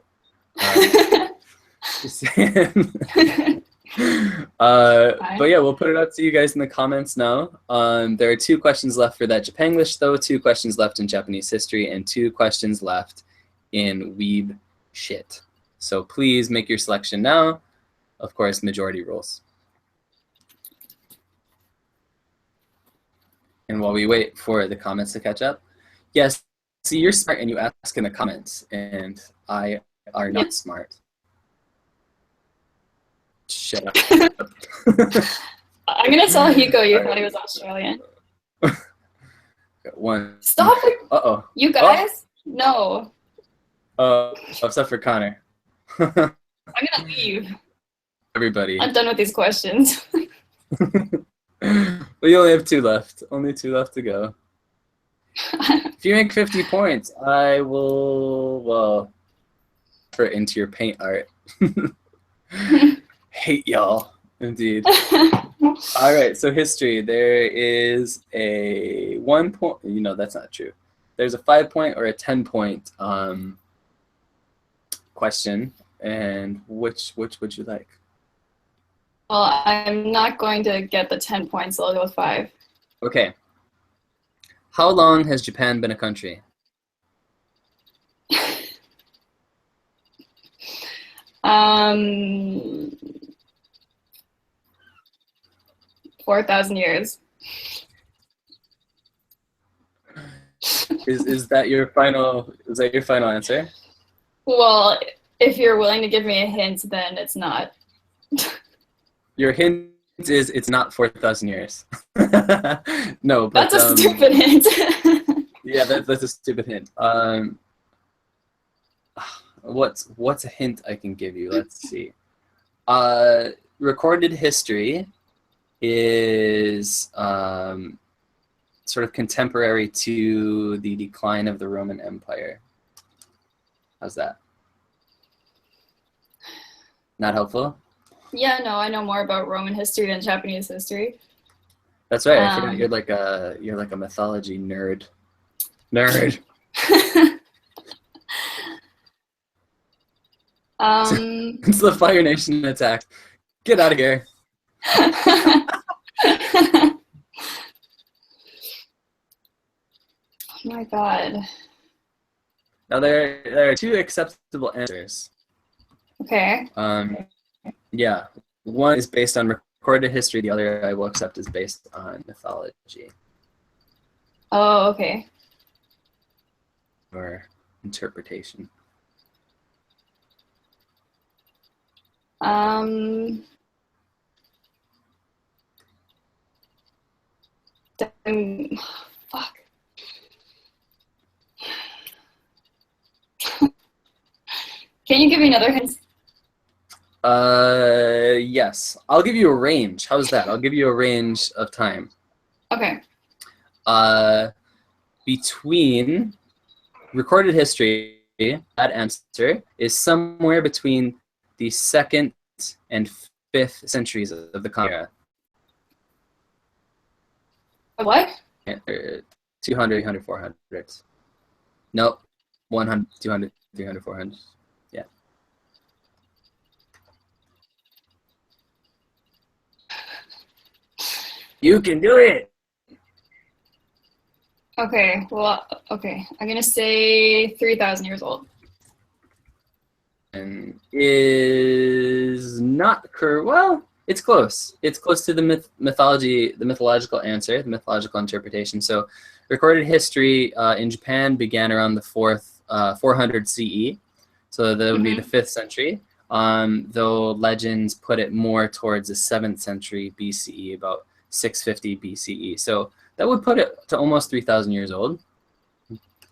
But yeah, we'll put it up to you guys in the comments now. There are 2 questions left for that Japanglish though, 2 questions left in Japanese history, and 2 questions left in weeb shit. So please make your selection now. Of course, majority rules. And while we wait for the comments to catch up, yes, see, you're smart and you ask in the comments, and I are not smart. Shut up. I'm gonna tell Hiko you thought he was Australian. One. Stop it! Uh-oh. You guys? No. Except for Connor. I'm gonna leave. Everybody. I'm done with these questions. We only have 2 left. Only 2 left to go. If you make 50 points, I will, well, put it into your paint art. Hate y'all. Indeed. All right, so history. There is a 1 point. You know, that's not true. There's a 5 point or a 10 point question, and which would you like? Well, I'm not going to get the 10 points, so I'll go with 5. Okay. How long has Japan been a country? 4,000 years. Is that your final answer? Well, if you're willing to give me a hint, then it's not. Your hint is it's not 4,000 years. No, but that's a stupid hint. Yeah, that's a stupid hint. What's a hint I can give you? Let's see. Recorded history is sort of contemporary to the decline of the Roman Empire. How's that? Not helpful? Yeah, no, I know more about Roman history than Japanese history. That's right. I forgot you're like a mythology nerd. Nerd. It's the Fire Nation attack. Get out of here. Oh my god. Now there are 2 acceptable answers. Okay. Yeah. One is based on recorded history, the other I will accept is based on mythology. Oh, okay. Or interpretation. Fuck. Can you give me another hint? Yes. I'll give you a range. How's that? I'll give you a range of time. Okay. Between recorded history, that answer is somewhere between the 2nd and 5th centuries of the common era. What? 200, 300, 400. Nope. 100, 200, 300, 400. Yeah. You can do it! Okay, well, okay. I'm going to say 3,000 years old. And is not correct. Well, it's close. It's close to the mythological answer, the mythological interpretation. So recorded history in Japan began around the 400 CE. So that would be the 5th century. Though legends put it more towards the 7th century BCE, about 650 BCE. So that would put it to almost 3,000 years old.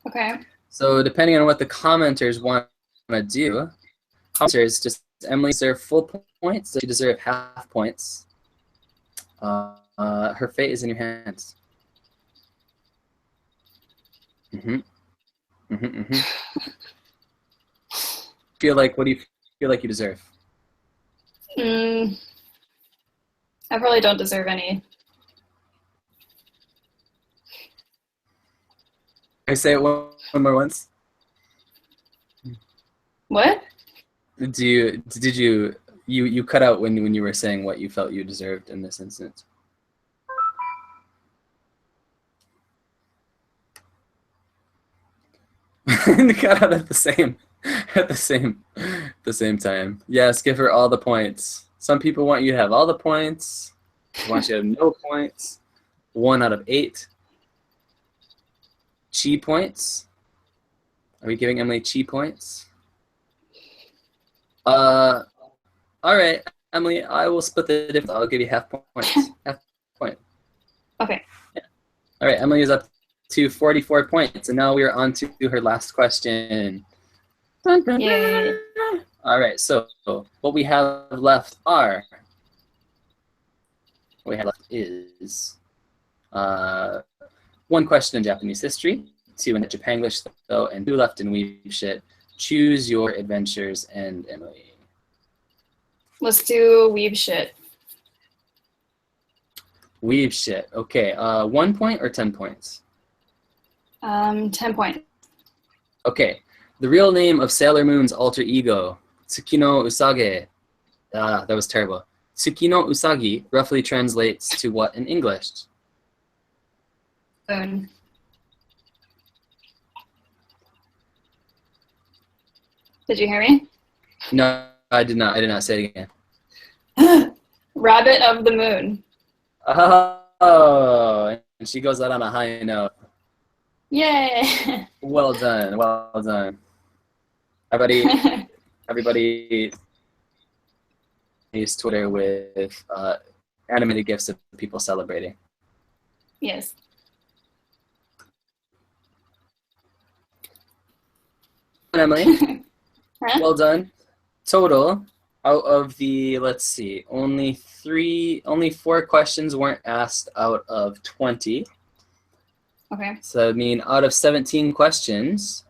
Okay. So depending on what the commenters want to do, commenters, just Emily deserve full points. Does she deserve half points? Her fate is in your hands. What do you feel like you deserve? I probably don't deserve any. I say it one more once. What? Did you cut out when you were saying what you felt you deserved in this instance? Cut out at the same time. Yes, give her all the points. Some people want you to have all the points. They want you to have no points. 1 out of 8. Chi points. Are we giving Emily chi points? All right, Emily, I will split the difference. I'll give you half points. Half point. Okay. Yeah. All right, Emily is up to 44 points, and now we are on to her last question. Yay. All right, so what we have left is 1 question in Japanese history, 2 in Japanglish, though, and 2 left in Weeb Shit. Choose your adventures, and Emily. Let's do Weeb Shit. Weeb Shit. Okay, 1 point or 10 points? 10 points. Okay, the real name of Sailor Moon's alter ego, Tsukino Usage. That was terrible. Tsukino Usagi roughly translates to what in English? Moon. Did you hear me? No, I did not. I did not say it again. Rabbit of the Moon. Oh, and she goes out on a high note. Yay! Well done. Well done. Everybody use Twitter with animated GIFs of people celebrating. Yes. Emily, Huh? well done. Total, out of the, let's see, only 4 questions weren't asked out of 20. Okay. So I mean, out of 17 questions,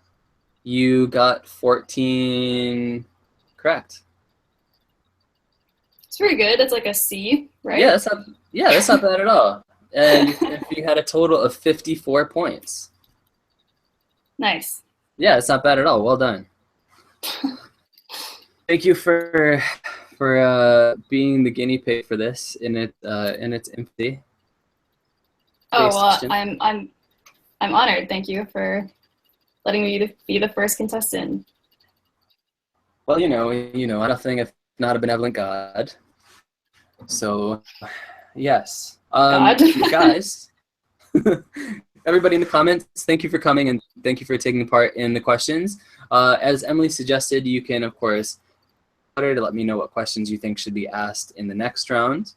you got 14 correct. It's pretty good. It's like a C, right? Yeah, that's not bad at all. And if you had a total of 54 points. Nice. Yeah, it's not bad at all. Well done. Thank you for being the guinea pig for this in its infancy. Oh well, I'm honored. Thank you for letting me be the first contestant. Well, you know, nothing if not a benevolent God. So, yes, God. guys. Everybody in the comments, thank you for coming and thank you for taking part in the questions. As Emily suggested, you can, of course, to let me know what questions you think should be asked in the next round.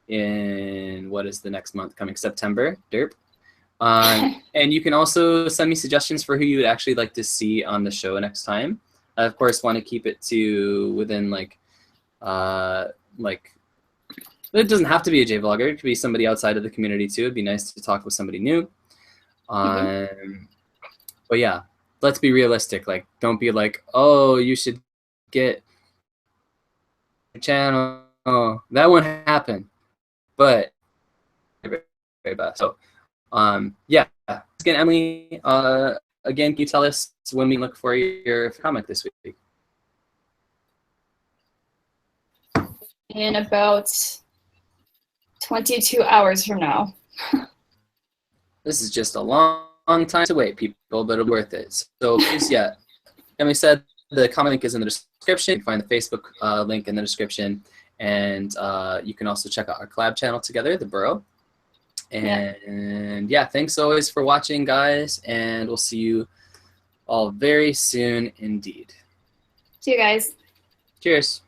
In what is the next month coming? September. Derp. And you can also send me suggestions for who you would actually like to see on the show next time. I, of course, want to keep it to within like it doesn't have to be a Jvlogger. It could be somebody outside of the community too. It'd be nice to talk with somebody new. But yeah, let's be realistic. Like, don't be like, oh, you should get a channel. Oh, that won't happen. But very best. So, yeah. Again, Emily. Again, can you tell us when we look for your comic this week? In about 22 hours from now. This is just a long time to wait, people, but it's worth it. So please, yeah. Emily said the comment link is in the description. You can find the Facebook link in the description. And you can also check out our collab channel together, The Burrow. And yeah, thanks always for watching, guys. And we'll see you all very soon indeed. See you guys. Cheers.